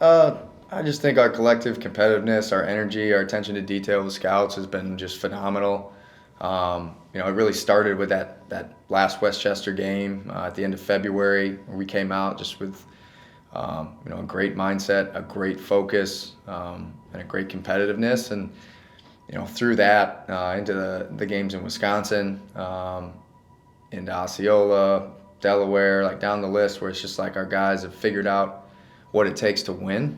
Uh, I just think our collective competitiveness, our energy, our attention to detail with scouts has been just phenomenal. It really started with that last Westchester game at the end of February, where we came out just with a great mindset, a great focus, and a great competitiveness, and through that into the games in Wisconsin, into Osceola, Delaware, like down the list, where it's just like our guys have figured out what it takes to win.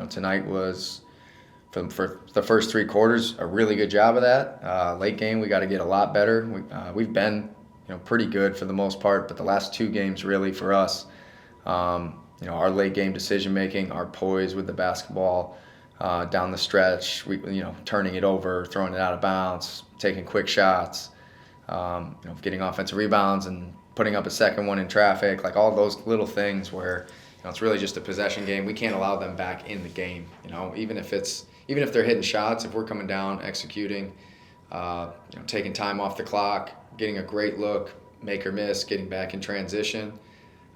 Tonight was for the first three quarters a really good job of that. Late game, we got to get a lot better. We've been pretty good for the most part, but the last two games really for us, our late game decision making, our poise with the basketball down the stretch, turning it over, throwing it out of bounds, taking quick shots, getting offensive rebounds and putting up a second one in traffic, like all those little things where it's really just a possession game. We can't allow them back in the game. Even if they're hitting shots, if we're coming down, executing, taking time off the clock, getting a great look, make or miss, getting back in transition.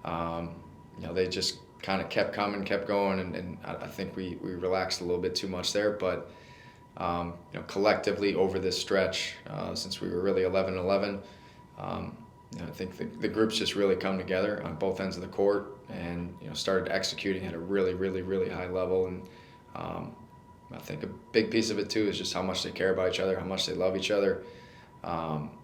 They just kind of kept coming, kept going, and I think we relaxed a little bit too much there. But collectively over this stretch, since we were really 11-11, I think the group's just really come together on both ends of the court and started executing at a really, really, really high level. And I think a big piece of it too is just how much they care about each other, how much they love each other,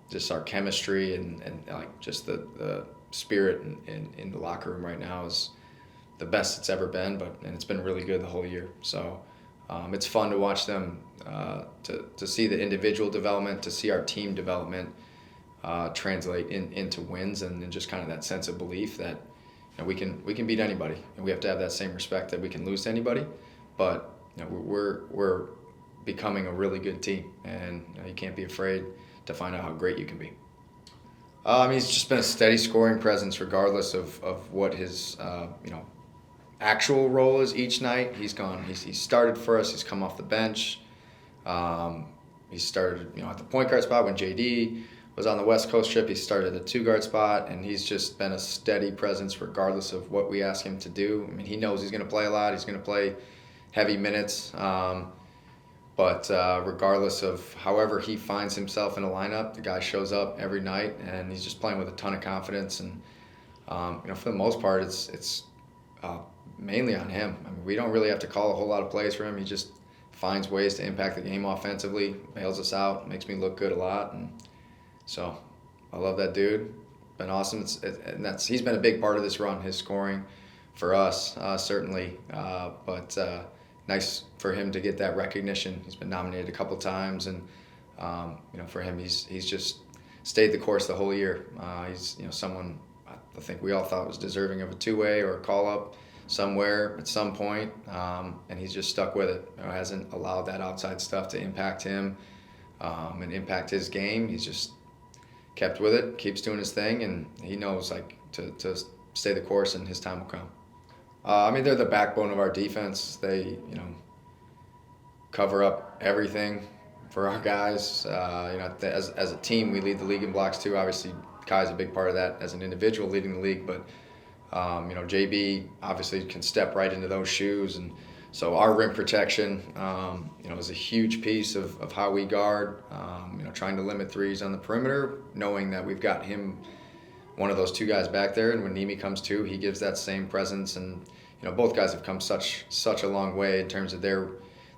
just our chemistry and like just the spirit in the locker room right now is the best it's ever been. And it's been really good the whole year. So it's fun to watch them, to see the individual development, to see our team development. Translate into wins and just kind of that sense of belief that we can beat anybody, and we have to have that same respect that we can lose to anybody, but we're becoming a really good team, and you can't be afraid to find out how great you can be. He's just been a steady scoring presence regardless of what his actual role is each night. He's started for us. He's come off the bench. He started at the point guard spot when JD was on the West Coast trip. He started at the two-guard spot, and he's just been a steady presence regardless of what we ask him to do. I mean, he knows he's going to play a lot. He's going to play heavy minutes. But regardless of however he finds himself in a lineup, the guy shows up every night, and he's just playing with a ton of confidence. And, for the most part, it's mainly on him. I mean, we don't really have to call a whole lot of plays for him. He just finds ways to impact the game offensively, bails us out, makes me look good a lot. And so I love that dude. Been awesome. He's been a big part of this run, his scoring for us, certainly. But nice for him to get that recognition. He's been nominated a couple times, and for him, he's just stayed the course the whole year. He's someone I think we all thought was deserving of a two-way or a call-up somewhere at some point, and he's just stuck with it. Hasn't allowed that outside stuff to impact him and impact his game. He's just kept with it, keeps doing his thing, and he knows to stay the course, and his time will come. They're the backbone of our defense. They cover up everything for our guys. As a team, we lead the league in blocks too. Obviously, Kai's a big part of that as an individual leading the league, but JB obviously can step right into those shoes, and so our rim protection, is a huge piece of how we guard. Trying to limit threes on the perimeter, knowing that we've got him, one of those two guys back there, and when Nimi comes too, he gives that same presence. And both guys have come such a long way in terms of their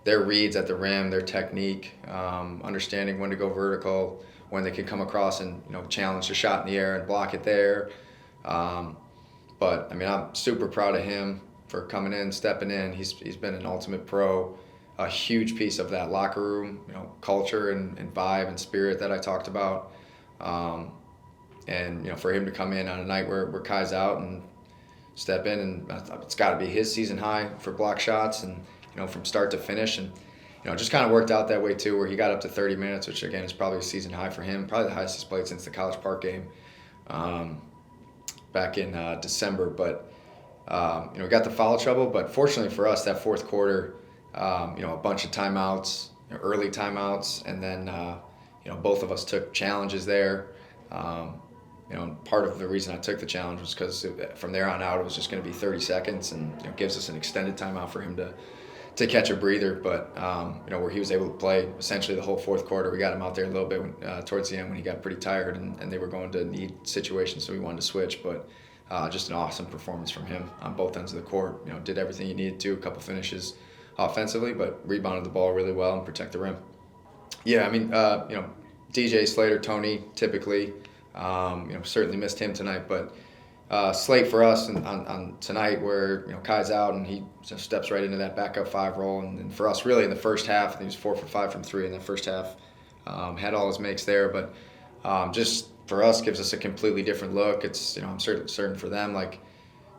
reads at the rim, their technique, understanding when to go vertical, when they can come across and challenge the shot in the air and block it there. But I'm super proud of him for coming in, stepping in. He's been an ultimate pro, a huge piece of that locker room, culture and vibe and spirit that I talked about. And for him to come in on a night where Kai's out and step in, and it's got to be his season high for block shots, and from start to finish, and it just kind of worked out that way too, where he got up to 30 minutes, which again is probably a season high for him, probably the highest he's played since the College Park game back in December. But we got the foul trouble, but fortunately for us, that fourth quarter, a bunch of timeouts, early timeouts, and then both of us took challenges there. And part of the reason I took the challenge was because from there on out it was just going to be 30 seconds, and gives us an extended timeout for him to catch a breather. But where he was able to play essentially the whole fourth quarter. We got him out there a little bit towards the end when he got pretty tired, and they were going to need situations, so we wanted to switch. But just an awesome performance from him on both ends of the court. Did everything he needed to. A couple finishes offensively, but rebounded the ball really well and protect the rim. Yeah, I mean, DJ, Slater, Tony, typically, certainly missed him tonight, but slate for us on tonight where Kai's out and he just steps right into that backup 5 role, and for us really in the first half, I think he was 4 for 5 from 3 in the first half, had all his makes there, but just for us gives us a completely different look. It's I'm certain for them, like,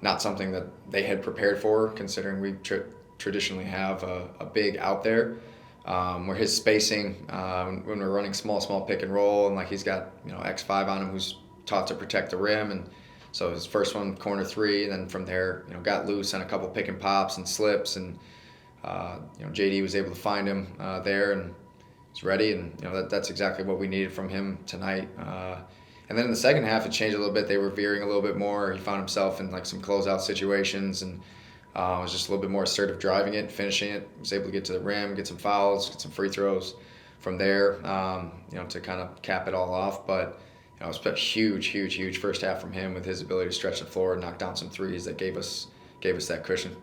not something that they had prepared for, considering we traditionally have a big out there. Where his spacing, when we're running small pick and roll, and like he's got X5 on him who's taught to protect the rim, and so his first one corner 3, and then from there got loose on a couple pick and pops and slips, and JD was able to find him there, and he's ready, and that's exactly what we needed from him tonight. And then in the second half it changed a little bit. They were veering a little bit more. He found himself in like some closeout situations, and was just a little bit more assertive driving it, finishing it. Was able to get to the rim, get some fouls, get some free throws from there, to kind of cap it all off. But it was a huge first half from him with his ability to stretch the floor and knock down some threes that gave us that cushion.